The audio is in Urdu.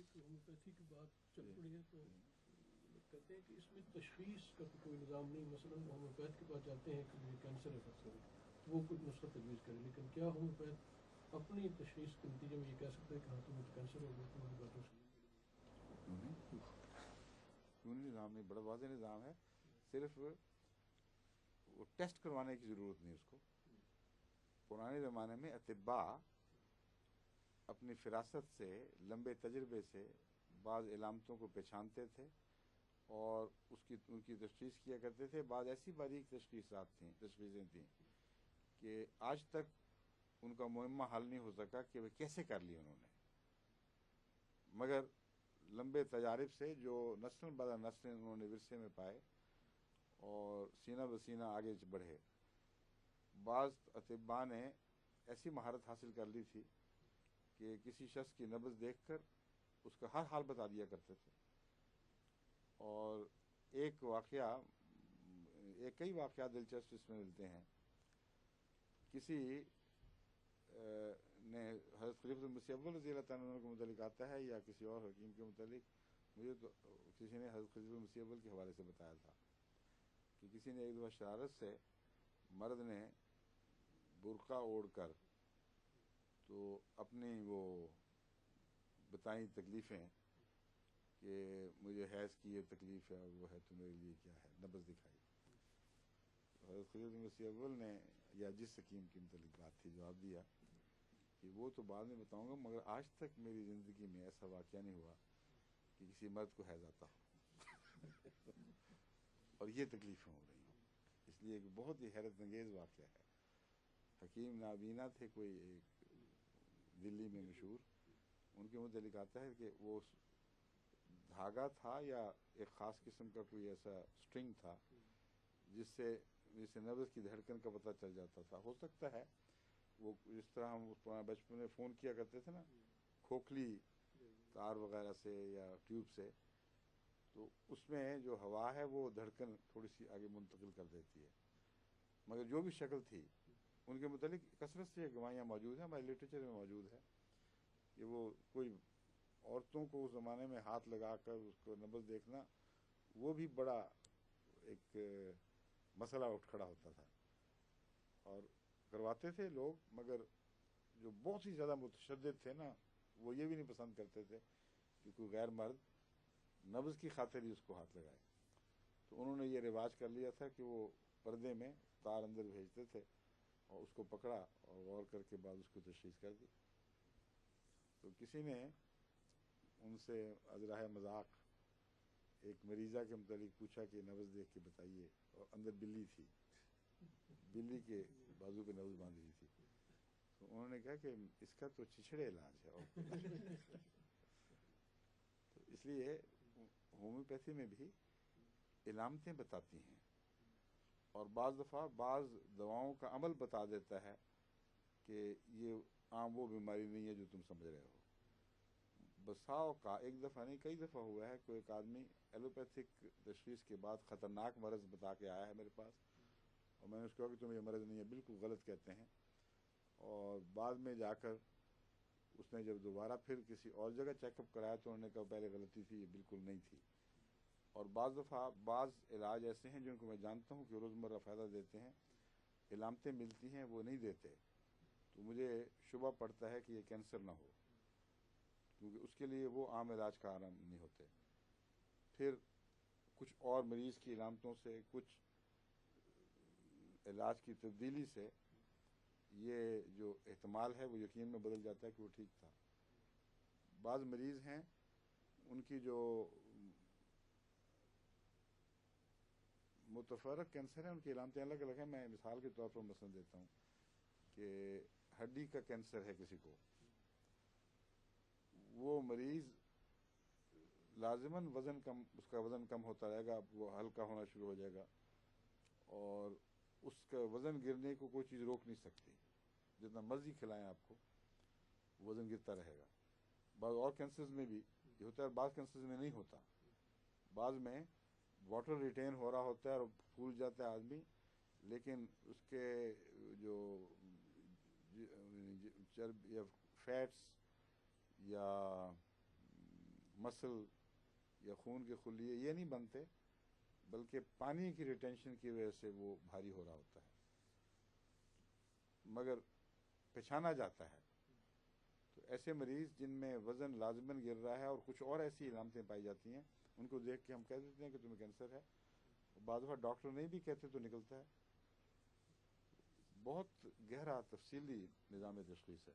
ایک ہومیوپیتھی کی بات چل پڑی ہے تو کہتے ہیں کہ اس میں تشخیص کا تو کوئی نظام نہیں. مثلا ہومیوپیتھ کے پاس جاتے ہیں کہ یہ کینسر ہے فرض کریں تو وہ کچھ نسخہ تجویز کرے, لیکن کیا ہومیوپیتھ اپنی تشخیص کے نتیجے میں یہ کہہ سکتا ہے کہ ہاں تمہیں تو کینسر ہو گیا, تمہاری باتوں سے کیوں نہیں نظام نہیں, بڑا واضح نظام ہے. صرف وہ ٹیسٹ کروانے کی ضرورت نہیں اس کو. پرانے زمانے میں اطباء اپنی فراست سے, لمبے تجربے سے بعض علامتوں کو پہچانتے تھے اور ان کی تشخیص کیا کرتے تھے. بعض ایسی باریک تشخیصیں تھیں کہ آج تک ان کا معمہ حل نہیں ہو سکا کہ وہ کیسے کر لی انہوں نے, مگر لمبے تجارب سے جو نسل بعد نسل انہوں نے ورثے میں پائے اور سینہ بسینہ آگے بڑھے. بعض اطباء نے ایسی مہارت حاصل کر لی تھی کہ کسی شخص کی نبض دیکھ کر اس کا ہر حال بتا دیا کرتے تھے. اور کئی واقعات دلچسپ اس میں ملتے ہیں. کسی نے حضرت خلیفۃ المسیح اول رضی اللہ تعالیٰ عنہ کے متعلق آتا ہے یا کسی اور حکیم کے متعلق, مجھے تو کسی نے حضرت خلیفۃ المسیح اول کے حوالے سے بتایا تھا کہ کسی نے ایک دفعہ شرارت سے مرد نے برقع اوڑھ کر تو اپنی وہ بتائیں تکلیفیں کہ مجھے حیض کی یہ تکلیف ہے اور وہ ہے تو میرے لیے کیا ہے, نبض دکھائی. حضرت خلیفۃ المسیح اول نے یا جس حکیم کی متعلق بات تھی جواب دیا کہ وہ تو بعد میں بتاؤں گا, مگر آج تک میری زندگی میں ایسا واقعہ نہیں ہوا کہ کسی مرد کو حیض آتا ہو اور یہ تکلیفیں ہو رہی ہوں. اس لیے ایک بہت ہی حیرت انگیز واقعہ ہے. حکیم نابینا تھے کوئی ایک دلی میں مشہور, ان کے متعلق آتا ہے کہ وہ دھاگا تھا یا ایک خاص قسم کا کوئی ایسا اسٹرنگ تھا جس سے نبض کی دھڑکن کا پتہ چل جاتا تھا. ہو سکتا ہے وہ جس طرح ہم پرانا بچپن میں فون کیا کرتے تھے نا, کھوکھلی تار وغیرہ سے یا ٹیوب سے, تو اس میں جو ہوا ہے وہ دھڑکن تھوڑی سی آگے منتقل کر دیتی ہے. مگر جو بھی شکل تھی ان کے متعلق کثرت سے گواہیاں موجود ہیں, ہمارے لٹریچر میں موجود ہے کہ وہ کوئی عورتوں کو اس زمانے میں ہاتھ لگا کر اس کو نبض دیکھنا وہ بھی بڑا ایک مسئلہ اٹھ کھڑا ہوتا تھا اور کرواتے تھے لوگ. مگر جو بہت ہی زیادہ متشدد تھے نا, وہ یہ بھی نہیں پسند کرتے تھے کہ کوئی غیر مرد نبض کی خاطر ہی اس کو ہاتھ لگائے. تو انہوں نے یہ رواج کر لیا تھا کہ وہ پردے میں تار اندر بھیجتے تھے اور اس کو پکڑا اور غور کر کے بعد اس کو تشخیص کر دی. تو کسی نے ان سے ازراہ مذاق ایک مریضہ کے متعلق پوچھا کہ نبض دیکھ کے بتائیے, اور اندر بلی تھی, بلی کے بازو پہ نبض باندھ دی تھی. تو انہوں نے کہا کہ اس کا تو چھچھڑے علاج ہے. اور تو اس لیے ہومیوپیتھی میں بھی علامتیں بتاتی ہیں اور بعض دفعہ بعض دواؤں کا عمل بتا دیتا ہے کہ یہ عام وہ بیماری نہیں ہے جو تم سمجھ رہے ہو. بساؤ کا ایک دفعہ نہیں کئی دفعہ ہوا ہے, کوئی ایک آدمی ایلوپیتھک تشخیص کے بعد خطرناک مرض بتا کے آیا ہے میرے پاس, اور میں نے اس کو کہا کہ تمہیں یہ مرض نہیں ہے, بالکل غلط کہتے ہیں. اور بعد میں جا کر اس نے جب دوبارہ پھر کسی اور جگہ چیک اپ کرایا تو انہوں نے کہا پہلے غلطی تھی, یہ بالکل نہیں تھی. اور بعض دفعہ بعض علاج ایسے ہیں جن کو میں جانتا ہوں کہ روزمرہ فائدہ دیتے ہیں, علامتیں ملتی ہیں وہ نہیں دیتے, تو مجھے شبہ پڑتا ہے کہ یہ کینسر نہ ہو, کیونکہ اس کے لیے وہ عام علاج کا آرام نہیں ہوتے. پھر کچھ اور مریض کی علامتوں سے, کچھ علاج کی تبدیلی سے یہ جو احتمال ہے وہ یقین میں بدل جاتا ہے کہ وہ ٹھیک تھا. بعض مریض ہیں ان کی جو متفرق کینسر ہے ان کی علامتیں الگ الگ ہیں. میں مثال کے طور پر مثلا دیتا ہوں کہ ہڈی کا کینسر ہے کسی کو, وہ مریض لازماً اس کا وزن کم ہوتا رہے گا, وہ ہلکا ہونا شروع ہو جائے گا اور اس کا وزن گرنے کو کوئی چیز روک نہیں سکتی, جتنا مرضی کھلائیں آپ کو وزن گرتا رہے گا. بعض اور کینسرز میں بھی یہ ہوتا ہے, بعض کینسرز میں نہیں ہوتا. بعض میں واٹر ریٹین ہو رہا ہوتا ہے اور پھول جاتا ہے آدمی, لیکن اس کے جو چرب یا فیٹس یا مسل یا خون کے خلیے یہ نہیں بنتے، بلکہ پانی کی ریٹینشن کی وجہ سے وہ بھاری ہو رہا ہوتا ہے، مگر پہچانا جاتا ہے۔ تو ایسے مریض جن میں وزن لازماً گر رہا ہے اور کچھ اور ایسی علامتیں پائی جاتی ہیں، ان کو دیکھ کے ہم کہہ دیتے ہیں کہ تمہیں کینسر ہے۔ بعض دفعہ ڈاکٹر نہیں بھی کہتے تو نکلتا ہے۔ بہت گہرا تفصیلی نظام تشخیص ہے۔